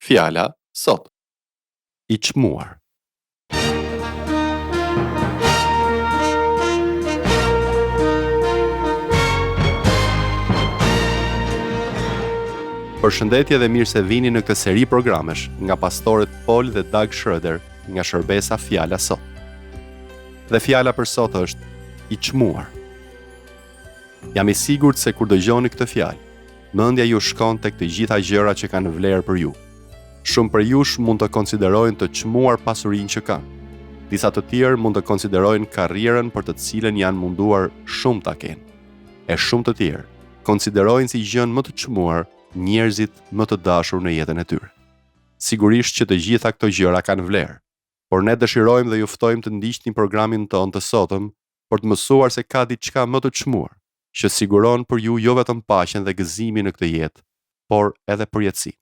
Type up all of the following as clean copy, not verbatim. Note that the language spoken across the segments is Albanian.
Fjala sot. I çmuar. Përshëndetje dhe mirë se vini në këtë seri programesh nga pastorët Paul dhe Doug Schroeder nga shërbesa Fjala sot. Dhe fjala për sot është i çmuar. Jam i sigurt se kur dëgjoni këtë fjalë, mendja ju shkon tek të gjitha gjërat që kanë vlerë për ju. Shumë për jush mund të konsiderojnë të çmuar pasurinë që kanë. Disa të tjerë mund të konsiderojnë karrierën për të cilën janë munduar shumë ta kenë. E shumë të tjerë konsiderojnë si gjën më të çmuar njerëzit më të dashur në jetën e tyre. Sigurisht që të gjitha këto gjëra kanë vlerë, por ne dëshirojmë dhe ju ftojmë të ndiqni programin tonë të sotëm për të mësuar se ka diçka më të çmuar, që siguron për ju jo vetëm paqen dhe gëzimin në këtë jetë, por edhe përjetësi.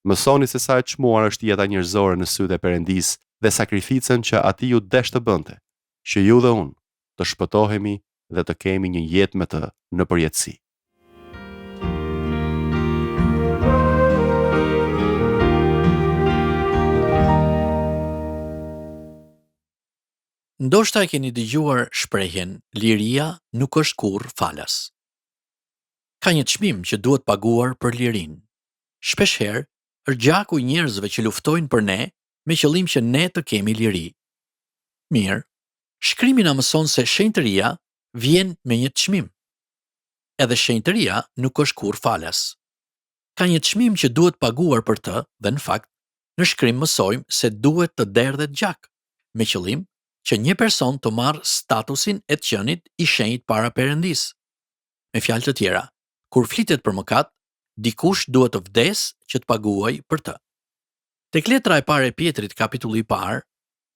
Mësoni se sa e çmuar është jeta njerëzore në sytë e Perëndisë dhe sakrificën që Ati ju desh të bënte, që ju dhe unë të shpëtohemi dhe të kemi një jetë me të në përjetësi. Ndoshta e keni dëgjuar shprehjen liria nuk është kurrë falas. Ka një çmim që duhet paguar për lirinë. Shpeshherë është gjaku i njerëzve që luftojnë për ne me qëllim që ne të kemi liri. Mirë, shkrimi na mëson se shenjtëria vjen me një çmim. Edhe shenjtëria nuk është kurrë falas. Ka një çmim që duhet paguar për të dhe në fakt në shkrim mësojmë se duhet të derdhet gjak, me qëllim që një person të marrë statusin e të qenit i shenjtë para Perëndisë. Me fjalë të tjera, kur flitet për mëkat, dikush duhet të vdes që të paguajë për të. Tek letra e parë e Pjetrit, kapitulli i parë,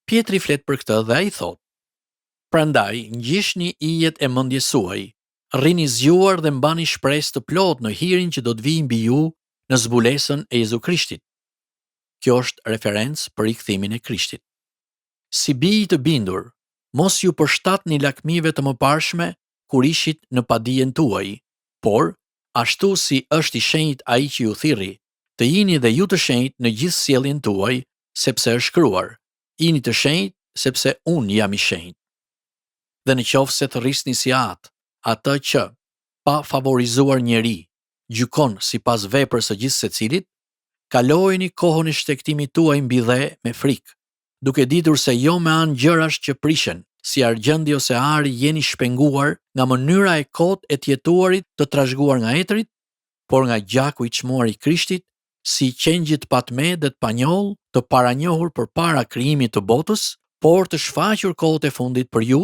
Pjetri flet për këtë dhe ai thotë: Prandaj, ngjishni ijet e mendjes suaj, rrini zgjuar dhe mbani shpresë të plotë në hirin që do të vijë mbi ju në zbulesën e Jezu Krishtit. Kjo është referencë për rikthimin e Krishtit. Si bij të bindur, mos ju përshtatni lakmive të mëparshme kur ishit në padijen tuaj, por, ashtu si është i shenjtë ai që ju thirri, të jini dhe ju të shenjtë në gjithë sjelljen tuaj, sepse është shkruar: jini të shenjtë, sepse unë jam i shenjtë. Dhe në qoftë se të rrisni si atë që, pa favorizuar njeri, gjykon sipas veprës së gjithë secilit, kalojeni kohën e shtektimit tuaj mbi dhe me frikë, duke ditur se jo me anë gjërash që prishen, si argjendi ose ari jeni shpenguar nga mënyra e kotë e të jetuarit të trashëguar nga etrit, por nga gjaku i çmuar i Krishtit, si qengjit patme dhe të panjoll, të paranjohur përpara krijimit të botës, por të shfaqur kohët e fundit për ju,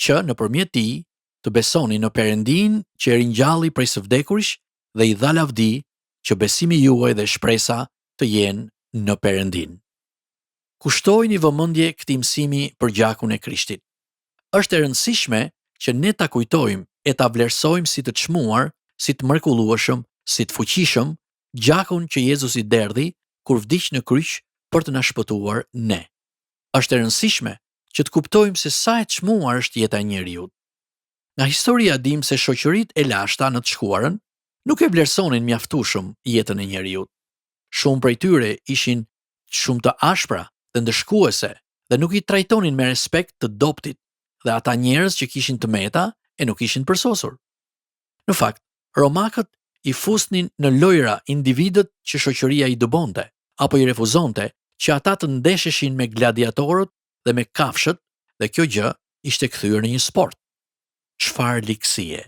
që nëpërmjet tij të besoni në Perëndin që ringjalli prej së vdekurish dhe i dha lavdi që besimi juaj dhe shpresa të jenë në Perëndin. Kushtojini vëmendje këtij mësimi për gjakun e Krishtit. Është e rëndësishme që ne ta kujtojmë e ta vlerësojmë si të çmuar, si të mrekullueshëm, si të fuqishëm gjakun që Jezusi derdhi kur vdiq në kryq për të na shpëtuar ne. Është e rëndësishme që të kuptojmë se sa e çmuar është jeta e njeriut. Nga historia dim se shoqëritë e lashta në të shkuarën nuk e vlerësonin mjaftueshëm jetën e njeriut. Shumë prej tyre ishin shumë të ashpra dhe ndëshkuese dhe nuk i trajtonin me respekt të doptit dhe ata njerëz që kishin të meta e nuk ishin përsosur. Në fakt, romakët i fusnin në lojra individët që shoqëria i dëbonte apo i refuzonte që ata të ndesheshin me gladiatorët dhe me kafshët dhe kjo gjë ishte kthyer në një sport. Çfarë likësie!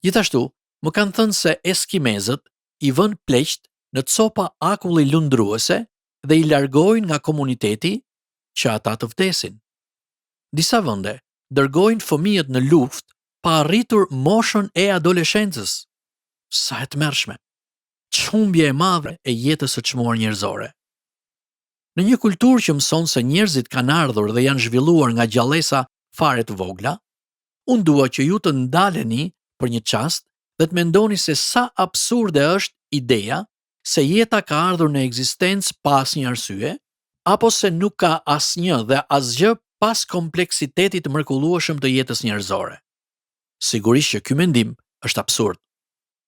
Gjithashtu, më kanë thënë se eskimezët i vënë pleqt në copa akulli lundruese dhe i largojnë nga komuniteti që ata të vdesin. Disa vende dërgojnë fëmijët në luftë pa arritur moshën e adoleshencës. Sa e tmerrshme! Çhumbje e madhe e jetës së çmuar njerëzore. Në një kulturë që mëson se njerëzit kanë ardhur dhe janë zhvilluar nga gjallësa fare të vogla, unë dua që ju të ndaleni për një çast dhe të mendoni se sa absurde është ideja se jeta ka ardhur në ekzistencë pa asnjë arsye, apo se nuk ka asnjë dhe asgjë pas kompleksitetit të mrekullueshëm të jetës njerëzore. Sigurisht që ky mendim është absurd.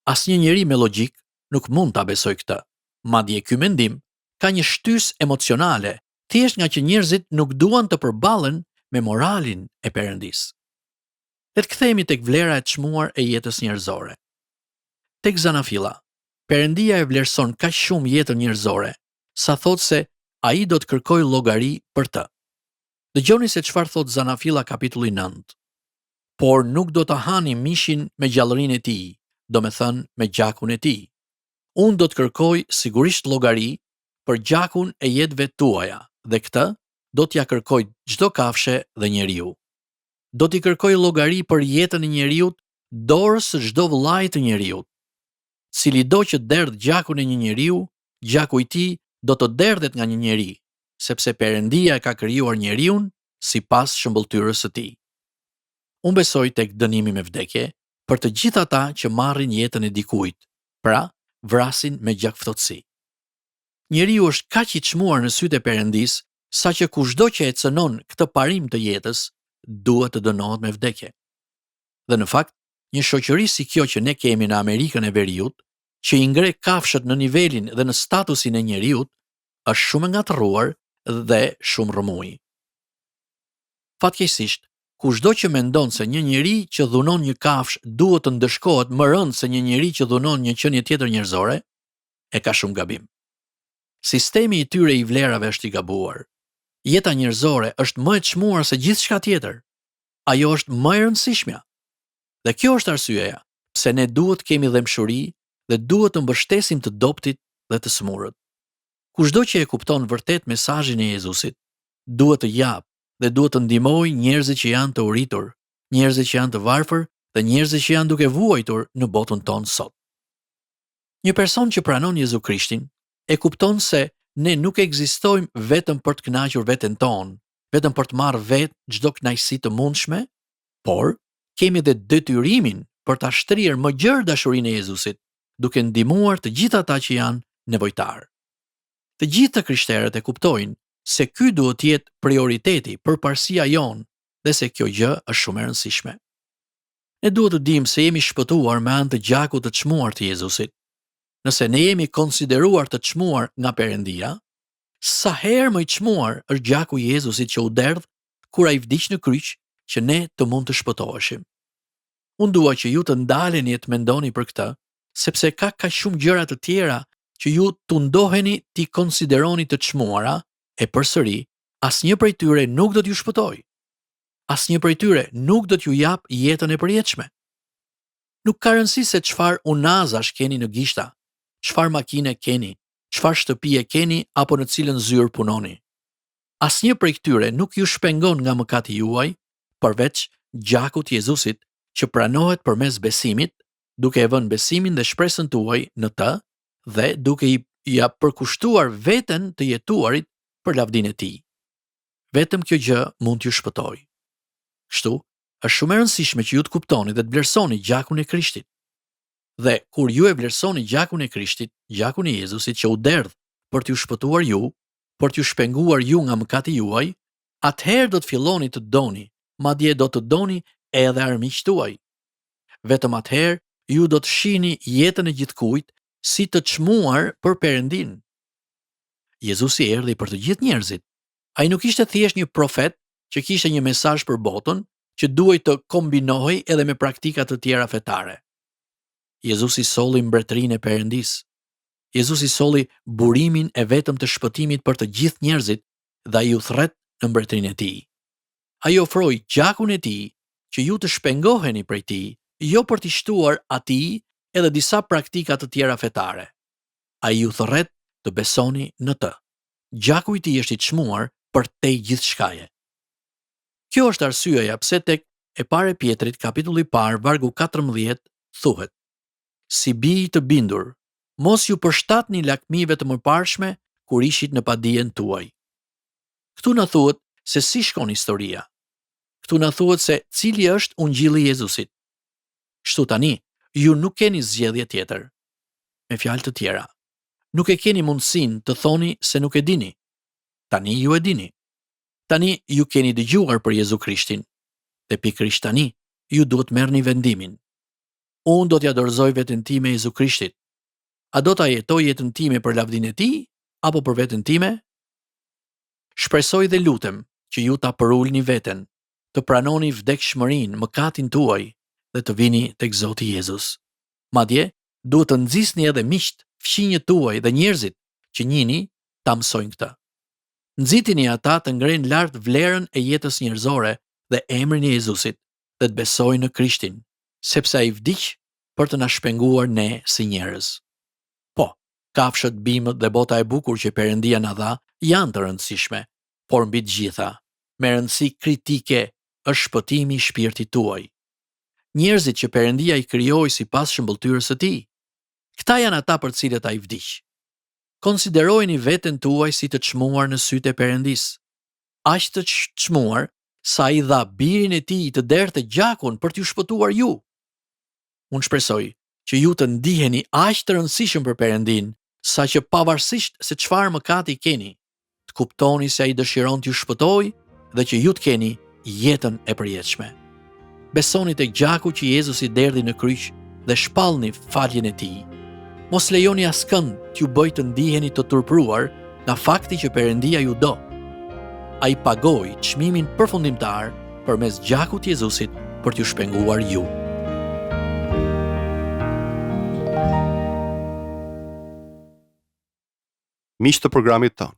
Asnjë njeri me logjik nuk mund ta besojë këtë. Madje ky mendim ka një shtysë emocionale, thjesht nga që njerëzit nuk duan të përballen me moralin e Perëndisë. Le të kthehemi tek vlera e çmuar e jetës njerëzore. Tek Zanafilla, Perëndia e vlerëson kaq shumë jetën njerëzore, sa thot se ai do të kërkojë llogari për të. Dëgjoni se çfarë thot Zanafilla kapitulli 9. Por nuk do të hani mishin me gjallërinë e tij, do me thënë me gjakun e tij. Unë do të kërkoj sigurisht llogari për gjakun e jetëve tuaja, dhe këtë do t'ja kërkoj çdo kafshë dhe njeriu. Do t'i kërkoj llogari për jetën e njeriut dorës së çdo vëllai të njeriut. Cili do që derdh gjakun e një njeriu, gjaku i tij do të derdhet nga një njeri, sepse Perëndia e ka krijuar njeriun sipas shëmbulltyrës së tij. Unë besoj tek dënimi me vdekje për të gjithë ata që marrin jetën e dikujt, pra vrasin me gjakftotësi. Njeriu është kaq i çmuar në sytë e Perëndisë, saqë kushdo që e cënon këtë parim të jetës, duhet të dënohet me vdekje. Dhe në fakt, një shoqëri si kjo që ne kemi në Amerikën e Veriut, që i ngre kafshët në nivelin dhe në statusin e njeriut, është shumë e ngatëruar dhe shumë rrëmuj. Fatkeqësisht, kushdo që mendon se një njeri që dhunon një kafshë duhet të ndëshkohet më rënd se një njeri që dhunon një qenie tjetër njerëzore, e ka shumë gabim. Sistemi i tyre i vlerave është i gabuar. Jeta njerëzore është më e çmuar se gjithçka tjetër. Ajo është më e rëndësishmja. Dhe kjo është arsyeja pse ne duhet kemi dëmshuri dhe duhet të mbështesim të dobtit dhe të smurët. Kushdo që e kupton vërtet mesazhin e Jezusit, duhet të jap dhe duhet të ndihmojë njerëzit që janë të uritur, njerëzit që janë të varfër dhe njerëzit që janë duke vuajtur në botën tonë sot. Një person që pranon Jezu Krishtin e kupton se ne nuk ekzistojmë vetëm për të kënaqur veten tonë, vetëm për të marrë vetë çdo kënaqësi të mundshme, por kemi edhe detyrimin për ta shtrirë më gjerë dashurinë e Jezusit, duke ndihmuar të gjithë ata që janë nevojtar. Të gjithë të krishterët e kuptojnë se ky duhet të jetë prioriteti përparësia jonë dhe se kjo gjë është shumë e rëndësishme. Ne duhet të dimë se jemi shpëtuar me anë të gjakut të çmuar të Jezusit. Nëse ne jemi konsideruar të çmuar nga Perëndia, sa herë më i çmuar është gjaku i Jezusit që u derdh kur ai vdiq në kryq që ne të mund të shpëtoheshim. Unë dua që ju të ndaleni e të mendoni për këtë, sepse ka kaq shumë gjëra të tjera që ju të ndoheni t'i konsideroni të çmuara, e përsëri, asnjë prej tyre nuk do t'ju shpëtojë. Asnjë prej tyre nuk do t'ju jap jetën e përjetshme. Nuk ka rëndësi se çfarë unazash keni në gishta, çfarë makine keni, çfarë shtëpie keni apo në cilën zyrë punoni. Asnjë prej këtyre nuk ju shpengon nga mëkati juaj, përveç gjakut të Jezusit që pranohet përmes besimit, duke e vënë besimin dhe shpresën tuaj në të dhe duke ja përkushtuar veten të jetuarit për lavdinë e tij. Vetëm kjo gjë mund t'ju shpëtojë. Kështu, është shumë e rëndësishme që ju të kuptoni dhe të vlerësoni gjakun e Krishtit. Dhe kur ju e vlerësoni gjakun e Krishtit, gjakun e Jezusit që u derdh për t'ju shpëtuar ju, për t'ju shpenguar ju nga mëkati juaj, atëherë do të filloni të doni, madje do të doni edhe armiqtë tuaj. Vetëm atëherë ju do të shihni jetën e gjithkujt si të çmuar për Perëndin. Jezusi erdhi për të gjithë njerëzit. Ai nuk ishte thjesht një profet që kishte një mesazh për botën që duhej të kombinohej edhe me praktika të tjera fetare. Jezusi solli mbretërinë e Perëndisë. Jezusi solli burimin e vetëm të shpëtimit për të gjithë njerëzit dhe ai u thret në mbretërinë e tij. Ai ofroi gjakun e tij që ju të shpengoheni prej tij, jo për t'i shtuar atij edhe disa praktika të tjera fetare. Ai ju thret të besoni në të. Gjaku i tij është i çmuar për te gjithçkaje. Kjo është arsyeja pse tek e parë Pjetrit kapitulli i parë vargu 14 thuhet: Si bij të bindur, mos ju përshtatni lakmive të mëparshme kur ishit në padijen tuaj. Ktu na thuhet se si shkon historia. Ktu na thuhet se cili është ungjilli i Jezusit. Kështu tani, ju nuk keni zgjedhje tjetër. Me fjalë të tjera, nuk e keni mundësinë të thoni se nuk e dini. Tani ju e dini. Tani ju keni dëgjuar për Jezu Krishtin. Dhe pikërisht tani, ju duhet merrni vendimin. Unë do t'ja dorëzoj veten time Jezu Krishtit. A do ta jetoj jetën time për lavdinë e tij apo për veten time? Shpresoj dhe lutem që ju ta përulni veten, të pranoni vdekshmërinë, mëkatin tuaj dhe të vini tek Zoti Jezus. Madje, duhet të nxisni edhe miqt, fqinjët tuaj dhe njerëzit që njihni ta mësojnë këtë. Nxitini ata të ngrenë lart vlerën e jetës njerëzore dhe emrin e Jezusit dhe të besojnë në Krishtin, sepse ai vdiq për të na shpenguar ne si njerëz. Po, kafshët, bimët dhe bota e bukur që Perëndia na dha janë të rëndësishme, por mbi të gjitha, me rëndësi kritike është shpëtimi i shpirtit tuaj. Njerëzit që Perëndia i krijoi sipas shëmbulltyrës së tij. Këta janë ata për cilët ai vdiq. Konsiderojeni veten tuaj si të çmuar në sytë e Perëndis. Aq të çmuar sa i dha birin e tij të derdhte gjakun për t'ju shpëtuar ju. Unë shpresoj që ju të ndiheni aq të rëndësishëm për Perëndin, sa që pavarësisht se çfarë mëkati keni, të kuptoni se ai dëshiron t'ju shpëtojë dhe që ju të keni jetën e përjetshme. Besoni tek gjaku që Jezusi derdhi në kryq dhe shpallni faljen e tij. Mos lejoni askënd t'ju bëjë të ndiheni të turpruar nga fakti që Perëndia ju do. Ai pagoi çmimin përfundimtar përmes gjakut të Jezusit për t'ju shpenguar ju. Miq të programit ton,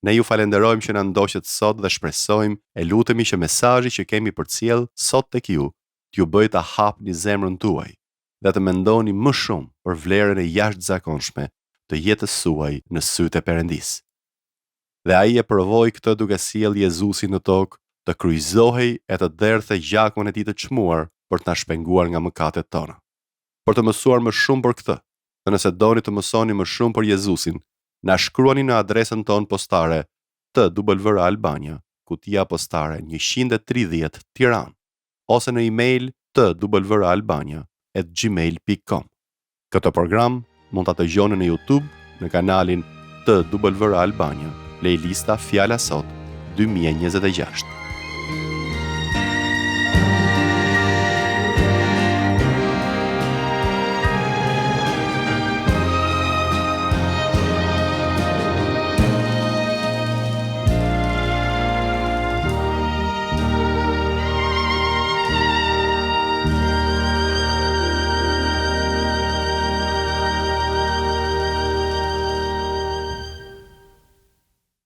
ne ju falenderojmë që na ndoqët sot dhe shpresojmë e lutemi që mesazhi që kemi përcjell sot tek ju t'ju bëjë ta hapni zemrën tuaj dhe të mendoni më shumë për vlerën e jashtëzakonshme të jetës suaj në sytë e Perëndis. Dhe ai e provoi këtë duke sjellë Jezusin në tokë, të kryqëzohej e të derdhte gjakun e tij të çmuar për të na shpenguar nga mëkatet tona. Për të mësuar më shumë për këtë, dhe nëse doni të mësoni më shumë për Jezusin, na shkruani në adresën tonë postare TWR Albania, kutia postare 130 Tiranë, ose në email twralbania@gmail.com. Këtë program mund ta dëgjoni në YouTube në kanalin TWR Albania, playlista Fjala Sot 2026.